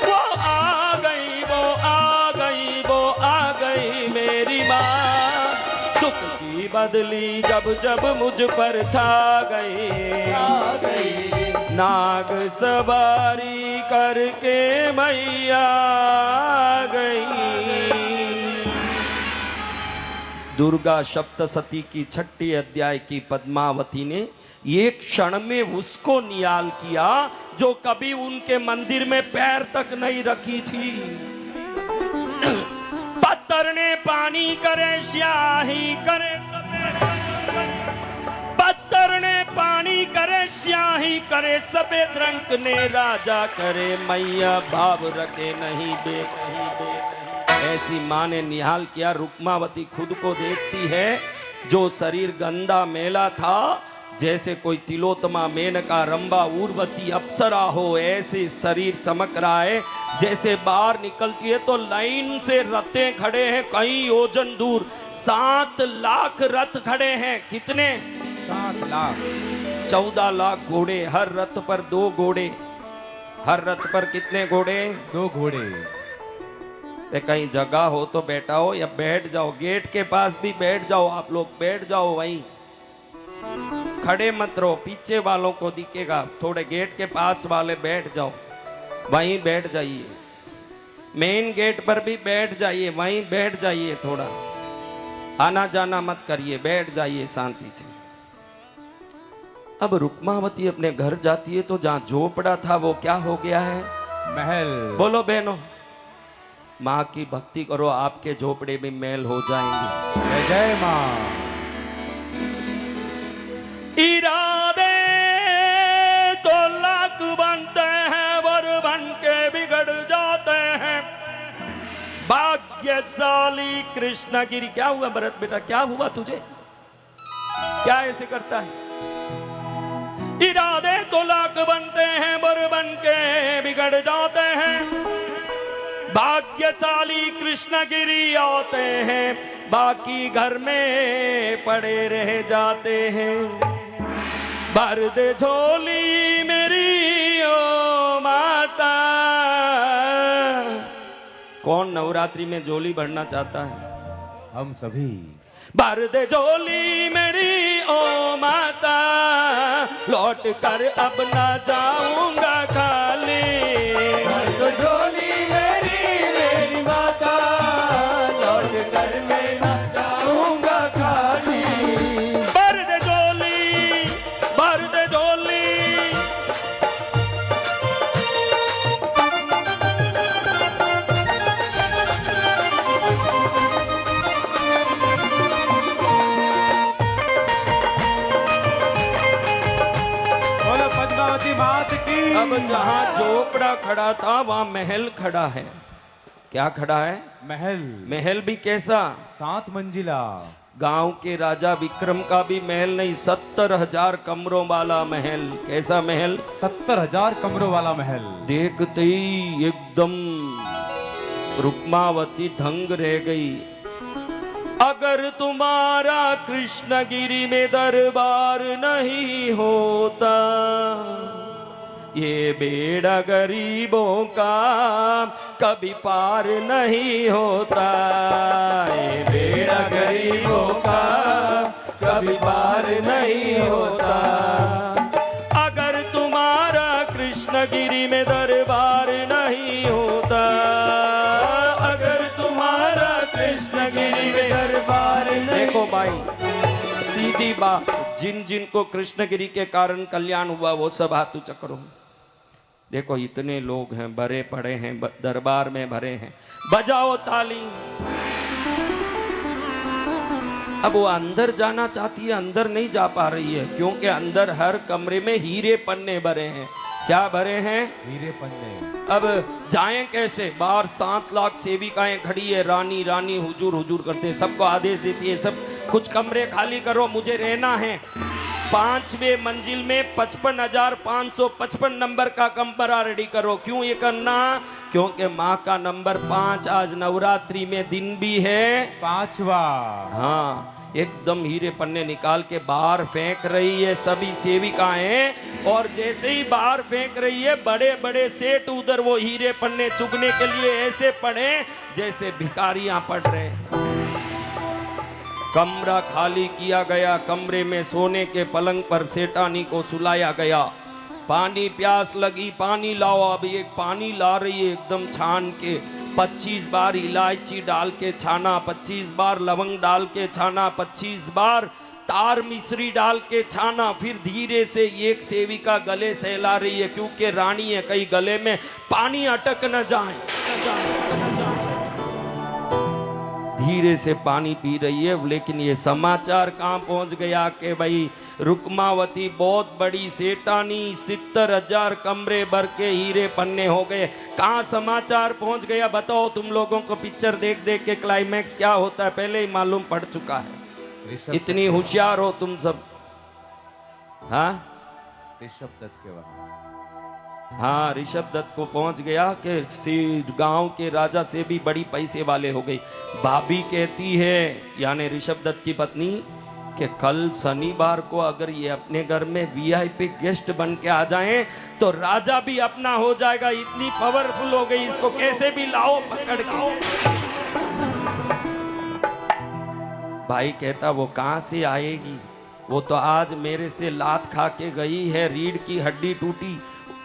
वो आ गई, वो आ गई, वो आ गई मेरी माँ। दुख की बदली जब जब मुझ पर छा गई, नाग सवारी करके मैया गई। दुर्गा सप्तशती की 6ठी अध्याय की पद्मावती ने एक क्षण में उसको निहाल किया जो कभी उनके मंदिर में पैर तक नहीं रखी थी। पत्थर ने पानी करे स्याही करे सफेद, पत्थर ने पानी करे स्याही करे सफेद रंग ने राजा करे मैया भाव रखे नहीं बे कहीं बे कहीं। ऐसी माँ ने निहाल किया। रुक्मावती खुद को देखती है, जो शरीर गंदा मेला था, जैसे कोई तिलोत्तमा मेनका रंबा उर्वशी अप्सरा हो, ऐसे शरीर चमक रहा है। जैसे बाहर निकलती है तो लाइन से रथें खड़े हैं, कई योजन दूर 7 लाख रथ खड़े हैं। कितने? 7 लाख। 14 लाख घोड़े, हर रथ पर 2 घोड़े। हर रथ पर कितने घोड़े? 2 घोड़े। कहीं जगह हो तो बैठा हो या बैठ जाओ, गेट के पास भी बैठ जाओ, आप लोग बैठ जाओ, वहीं खड़े मत रहो, पीछे वालों को दिखेगा। थोड़े गेट के पास वाले बैठ जाओ, वहीं बैठ जाइए। मेन गेट पर भी बैठ जाइए, वहीं बैठ जाइए। थोड़ा आना जाना मत करिए, बैठ जाइए शांति से। अब रुक्मावती अपने घर जाती है तो जहां झोपड़ा था वो क्या हो गया है? महल। बोलो बहनों, माँ की भक्ति करो, आपके झोपड़े में महल हो जाएंगे। जय जय माँ। इरादे तो लाख बनते हैं, वर बन के बिगड़ जाते हैं। भाग्यशाली कृष्णगिरी। क्या हुआ भरत बेटा, क्या हुआ तुझे? क्या ऐसे करता है? इरादे तो लाख बनते हैं, वर बन के बिगड़ जाते हैं। भाग्यशाली कृष्णगिरी आते हैं, बाकी घर में पड़े रह जाते हैं। भर दे झोली मेरी ओ माता। कौन नवरात्रि में झोली भरना चाहता है? हम सभी। भर दे झोली मेरी ओ माता, लौट कर अब ना जाऊंगा खाली। भर दो झोली मेरी माता, लौट कर मैं ना जाऊंगा खाली। भर दे झोली, भर दे झोली। बोलो पद्मावती मात की। अब जहां झोपड़ा खड़ा था वहां महल खड़ा है। क्या खड़ा है? महल। महल भी कैसा? 7 मंजिला। गांव के राजा विक्रम का भी महल नहीं, 70,000 कमरों वाला महल। कैसा महल? 70,000 कमरों वाला महल। देखते ही एकदम रुक्मावती दंग रह गई। अगर तुम्हारा कृष्णगिरी में दरबार नहीं होता, ये बेड़ा गरीबों का कभी पार नहीं होता। ये बेड़ा गरीबों का कभी पार नहीं होता। अगर तुम्हारा कृष्णगिरी में दरबार नहीं होता, अगर तुम्हारा कृष्णगिरी में दरबार नहीं। देखो भाई, सीधी बात, जिन जिन को कृष्णगिरी के कारण कल्याण हुआ वो सब हाथ ऊंचा करो। देखो इतने लोग हैं, भरे पड़े हैं, दरबार में भरे हैं, बजाओ ताली। अब वो अंदर जाना चाहती है, अंदर नहीं जा पा रही है, क्योंकि अंदर हर कमरे में हीरे पन्ने भरे हैं। क्या भरे हैं? हीरे पन्ने। अब जाएं कैसे? बाहर 7 लाख सेविकाएं खड़ी है, रानी रानी हुजूर हुजूर करते हैं, सबको आदेश देती है, सब कुछ कमरे खाली करो, मुझे रहना है। 5वें मंजिल में 55,555 नंबर का कमरा रेडी करो। क्यों ये करना? क्योंकि माँ का नंबर 5 आज नवरात्रि में दिन भी है 5वां। हाँ, एकदम हीरे पन्ने निकाल के बाहर फेंक रही है सभी सेविकाएं, और जैसे ही बाहर फेंक रही है बड़े बड़े सेठ उधर वो हीरे पन्ने चुगने के लिए ऐसे पड़े जैसे भिखारियां पड़ रहे। कमरा खाली किया गया, कमरे में सोने के पलंग पर सेठानी को सुलाया गया। पानी प्यास लगी, पानी लाओ। अब एक पानी ला रही है एकदम छान के, 25 बार इलायची डाल के छाना, 25 बार लवंग डाल के छाना, 25 बार तार मिश्री डाल के छाना। फिर धीरे से एक सेविका गले सहला रही है, क्योंकि रानी है, कहीं गले में पानी अटक न जाए। धीरे से पानी पी रही है, लेकिन ये समाचार कहाँ पहुंच गया कि भाई रुक्मावती बहुत बड़ी सेठानी, 70,000 कमरे भर के हीरे पन्ने हो गए। कहाँ समाचार पहुंच गया बताओ? तुम लोगों को पिक्चर देख देख के क्लाइमैक्स क्या होता है पहले ही मालूम पड़ चुका है। इतनी होशियार हो तुम सब। हाँ, ऋषभ दत्त के वहां। हाँ, ऋषभ दत्त को पहुंच गया कि गांव के राजा से भी बड़ी पैसे वाले हो गई। भाभी कहती है, यानी ऋषभ दत्त की पत्नी, कि कल शनिवार को अगर ये अपने घर में वीआईपी गेस्ट बन के आ जाएं तो राजा भी अपना हो जाएगा। इतनी पावरफुल हो गई, इसको कैसे भी लाओ पकड़ के। भाई कहता वो कहां से आएगी, वो तो आज मेरे से लात खा के गई है, रीढ़ की हड्डी टूटी।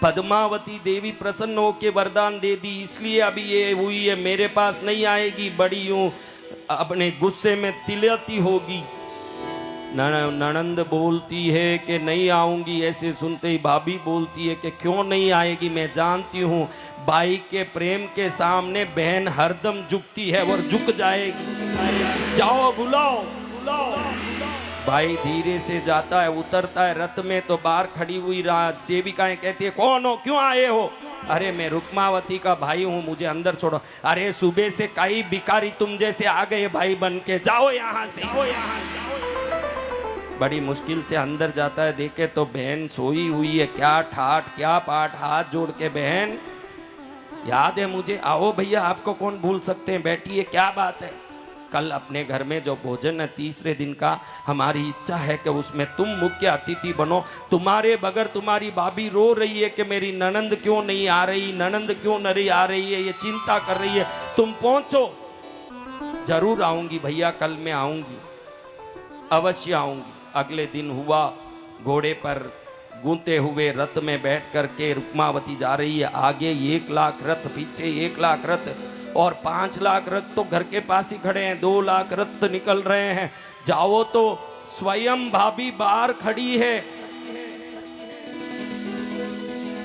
पद्मावती देवी प्रसन्न होके वरदान दे दी, इसलिए अभी ये हुई है, मेरे पास नहीं आएगी। बड़ी यूं अपने गुस्से में तिलती होगी। ननंद बोलती है कि नहीं आऊंगी। ऐसे सुनते ही भाभी बोलती है कि क्यों नहीं आएगी, मैं जानती हूँ भाई के प्रेम के सामने बहन हरदम झुकती है और झुक जाएगी। जाओ बुलाओ बुलाओ। भाई धीरे से जाता है, उतरता है रथ में तो बाहर खड़ी हुई सेविकाएं कहती है कौन हो, क्यों आए हो? अरे मैं रुक्मावती का भाई हूँ, मुझे अंदर छोड़ो। अरे सुबह से कई भिखारी तुम जैसे आ गए भाई बन के, जाओ यहाँ से, जाओ यहाँ से। बड़ी मुश्किल से अंदर जाता है, देखे तो बहन सोई हुई है। क्या ठाठ क्या पाठ, हाथ जोड़ के बहन याद है मुझे, आओ भैया आपको कौन भूल सकते हैं, बैठिए, क्या बात है? कल अपने घर में जो भोजन है 3रे दिन का, हमारी इच्छा है कि उसमें तुम मुख्य अतिथि बनो। तुम्हारे बगैर तुम्हारी भाभी रो रही है कि मेरी ननंद क्यों नहीं आ रही, ननंद क्यों नहीं आ रही है, ये चिंता कर रही है। तुम पहुंचो। जरूर आऊंगी भैया, कल मैं आऊंगी, अवश्य आऊंगी। अगले दिन हुआ, घोड़े पर गूंते हुए रथ में बैठ करके रुक्मावती जा रही है। आगे 1 लाख रथ, पीछे 1 लाख रथ, और 5 लाख रथ तो घर के पास ही खड़े हैं। 2 लाख रथ निकल रहे हैं। जाओ तो स्वयं भाभी बाहर खड़ी है,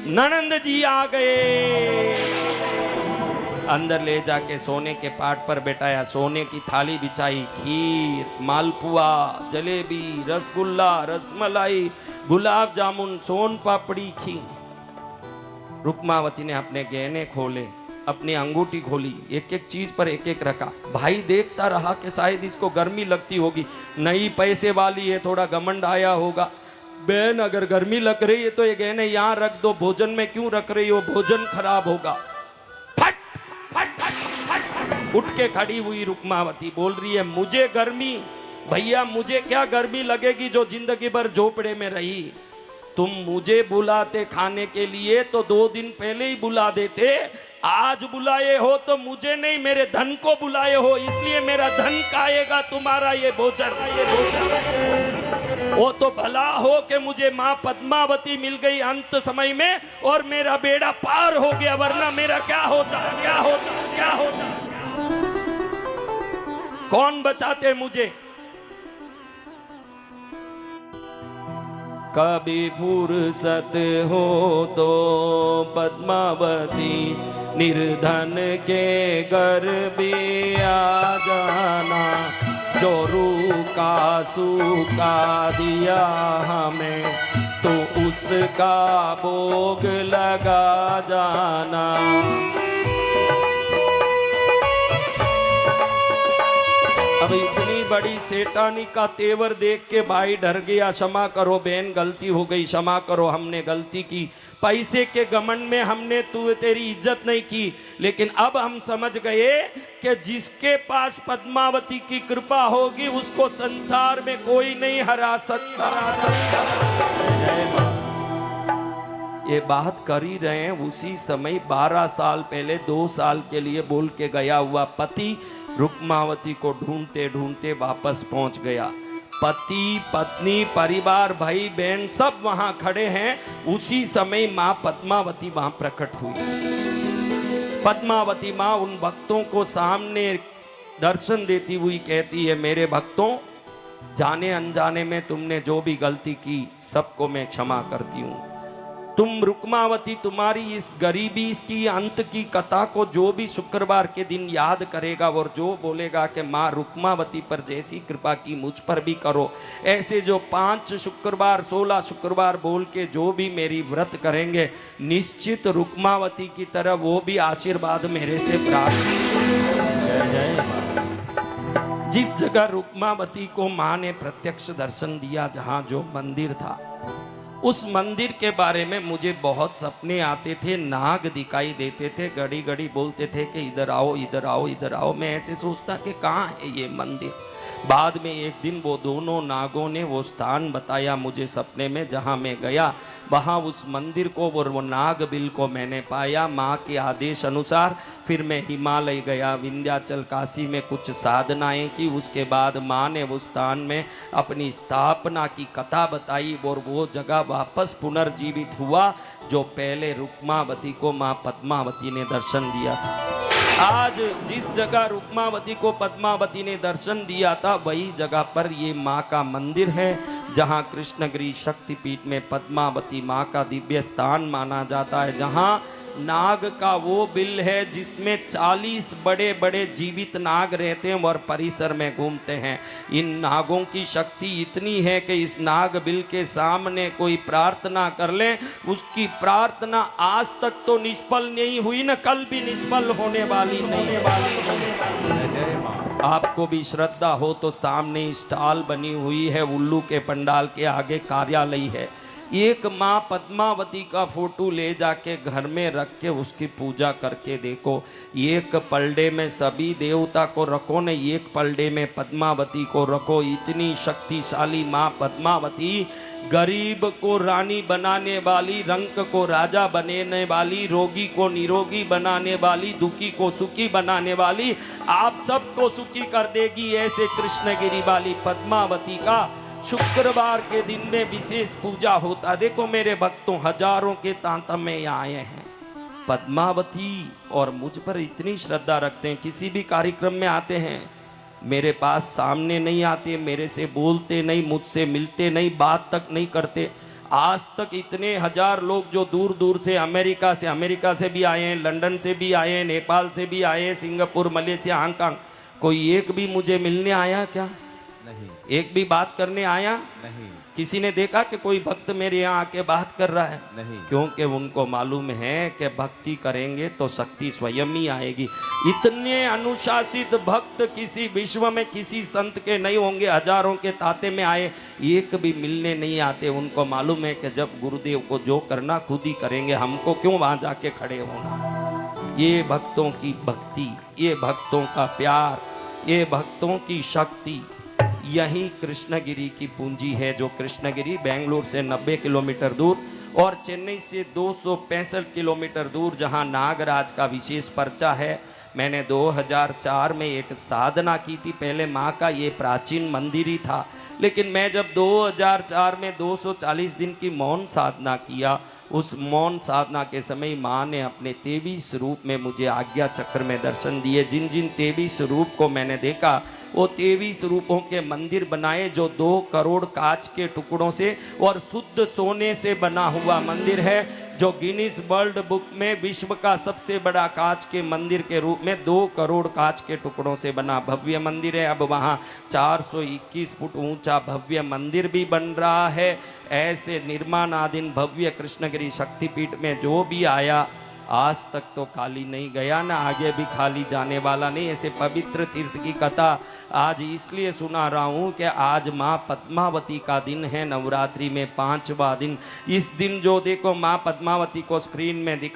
ननंद जी आ गए। अंदर ले जाके सोने के पाट पर बैठाया, सोने की थाली बिछाई, खीर, मालपुआ, जलेबी, रसगुल्ला, रसमलाई, गुलाब जामुन, सोन पापड़ी, खीर। रुक्मावती ने अपने गहने खोले, अपनी अंगूठी खोली, एक एक चीज पर एक एक रखा। भाई देखता रहा कि शायद इसको गर्मी लगती होगी, नई पैसे वाली है, थोड़ा घमंड आया होगा। बहन अगर गर्मी लग रही है तो ये गहने यहाँ रख दो, भोजन में क्यों रख रही हो, भोजन खराब होगा। उठ के खड़ी हुई रुक्मावती बोल रही है मुझे गर्मी, भैया मुझे क्या गर्मी लगेगी जो जिंदगी भर झोपड़े में रही। तुम मुझे बुलाते खाने के लिए तो 2 दिन पहले ही बुला देते, आज बुलाए हो तो मुझे नहीं मेरे धन को बुलाए हो, इसलिए मेरा धन खाएगा तुम्हारा ये भोजन। वो तो भला हो कि मुझे माँ पद्मावती मिल गई अंत समय में और मेरा बेड़ा पार हो गया, वरना मेरा क्या होता, क्या होता, क्या होता। कौन बचाते मुझे? कभी फुर्सत हो तो पद्मावती निर्धन के घर भी आ जाना, जो रूखा सूखा दिया हमें तो उसका भोग लगा जाना। अब इतनी बड़ी सेठानी का तेवर देख के भाई डर गया। क्षमा करो बहन, गलती हो गई, क्षमा करो, हमने गलती की, पैसे के घमंड में हमने तेरी इज्जत नहीं की। लेकिन अब हम समझ गए कि जिसके पास पद्मावती की कृपा होगी उसको संसार में कोई नहीं हरा सकता। ये बात कर ही रहे हैं, उसी समय 12 साल पहले 2 साल के लिए बोल के गया हुआ पति रुक्मावती को ढूंढते ढूंढते वापस पहुंच गया। पति पत्नी परिवार भाई बहन सब वहां खड़े हैं। उसी समय मां पद्मावती वहां प्रकट हुई। पद्मावती मां उन भक्तों को सामने दर्शन देती हुई कहती है, मेरे भक्तों, जाने अनजाने में तुमने जो भी गलती की सबको मैं क्षमा करती हूँ। तुम रुक्मावती, तुम्हारी इस गरीबी की अंत की कथा को जो भी शुक्रवार के दिन याद करेगा और जो बोलेगा कि माँ रुक्मावती पर जैसी कृपा की मुझ पर भी करो, ऐसे जो 5 शुक्रवार 16 शुक्रवार बोल के जो भी मेरी व्रत करेंगे, निश्चित रुक्मावती की तरह वो भी आशीर्वाद मेरे से प्राप्त। जय जय माँ। जिस जगह रुक्मावती को माँ ने प्रत्यक्ष दर्शन दिया, जहाँ जो मंदिर था, उस मंदिर के बारे में मुझे बहुत सपने आते थे। नाग दिखाई देते थे, घड़ी घड़ी बोलते थे कि इधर आओ इधर आओ इधर आओ। मैं ऐसे सोचता कि कहाँ है ये मंदिर। बाद में एक दिन वो दोनों नागों ने वो स्थान बताया मुझे सपने में, जहाँ मैं गया वहाँ उस मंदिर को और वो नाग बिल को मैंने पाया। माँ के आदेश अनुसार फिर मैं हिमालय गया, विंध्याचल काशी में कुछ साधनाएं की। उसके बाद माँ ने उस स्थान में अपनी स्थापना की कथा बताई और वो जगह वापस पुनर्जीवित हुआ जो पहले रुक्मावती को माँ पद्मावती ने दर्शन दिया था। आज जिस जगह रुक्मावती को पद्मावती ने दर्शन दिया था, वही जगह पर ये माँ का मंदिर है, जहाँ कृष्णगिरी शक्तिपीठ में पद्मावती माँ का दिव्य स्थान माना जाता है। जहाँ नाग का वो बिल है जिसमें 40 बड़े बड़े जीवित नाग रहते हैं और परिसर में घूमते हैं। इन नागों की शक्ति इतनी है कि इस नाग बिल के सामने कोई प्रार्थना कर ले, उसकी प्रार्थना आज तक तो निष्फल नहीं हुई न कल भी निष्फल होने वाली नहीं। आपको भी श्रद्धा हो तो सामने स्टॉल बनी हुई है, उल्लू के पंडाल के आगे कार्यालय है। एक माँ पद्मावती का फोटो ले जाके घर में रख के उसकी पूजा करके देखो। एक पलड़े में सभी देवता को रखो न, एक पलड़े में पद्मावती को रखो। इतनी शक्तिशाली माँ पद्मावती, गरीब को रानी बनाने वाली, रंक को राजा बनाने वाली, रोगी को निरोगी बनाने वाली, दुखी को सुखी बनाने वाली, आप सबको सुखी कर देगी। ऐसे कृष्णगिरी वाली पद्मावती का शुक्रवार के दिन में विशेष पूजा होता। देखो मेरे भक्तों, हजारों के तांता में आए हैं, पद्मावती और मुझ पर इतनी श्रद्धा रखते हैं। किसी भी कार्यक्रम में आते हैं, मेरे पास सामने नहीं आते, मेरे से बोलते नहीं, मुझसे मिलते नहीं, बात तक नहीं करते। आज तक इतने हजार लोग जो दूर दूर से अमेरिका से भी आए हैं, लंदन से भी आए हैं, नेपाल से भी आए हैं, सिंगापुर, मलेशिया, हांगकांग, कोई एक भी मुझे मिलने आया क्या? नहीं। एक भी बात करने आया? नहीं। किसी ने देखा कि कोई भक्त मेरे यहाँ आके बात कर रहा है? नहीं। क्योंकि उनको मालूम है कि भक्ति करेंगे तो शक्ति स्वयं ही आएगी। इतने अनुशासित भक्त किसी विश्व में किसी संत के नहीं होंगे। हजारों के ताते में आए, एक भी मिलने नहीं आते। उनको मालूम है कि जब गुरुदेव को जो करना खुद ही करेंगे, हमको क्यों वहां जाके खड़े होना। ये भक्तों की भक्ति, ये भक्तों का प्यार, ये भक्तों की शक्ति, यही कृष्णगिरी की पूंजी है। जो कृष्णगिरी बेंगलुरु से 90 किलोमीटर दूर और चेन्नई से 265 किलोमीटर दूर, जहां नागराज का विशेष पर्चा है। मैंने 2004 में एक साधना की थी। पहले माँ का ये प्राचीन मंदिर ही था, लेकिन मैं जब 2004 में 240 दिन की मौन साधना किया, उस मौन साधना के समय माँ ने अपने 23 रूप में मुझे आज्ञा चक्र में दर्शन दिए। जिन जिन 23 रूप को मैंने देखा, वो 23 रूपों के मंदिर बनाए, जो 2 करोड़ कांच के टुकड़ों से और शुद्ध सोने से बना हुआ मंदिर है, जो गिनीज वर्ल्ड बुक में विश्व का सबसे बड़ा कांच के मंदिर के रूप में 2 करोड़ कांच के टुकड़ों से बना भव्य मंदिर है। अब वहाँ 421 फुट ऊंचा भव्य मंदिर भी बन रहा है। ऐसे निर्माणाधीन भव्य कृष्णगिरी शक्तिपीठ में जो भी आया, आज तक तो खाली नहीं गया, ना आगे भी खाली जाने वाला नहीं। ऐसे पवित्र तीर्थ की कथा आज इसलिए सुना रहा हूँ कि आज माँ पद्मावती का दिन है, नवरात्रि में 5वां दिन। इस दिन जो देखो माँ पद्मावती को स्क्रीन में दिखा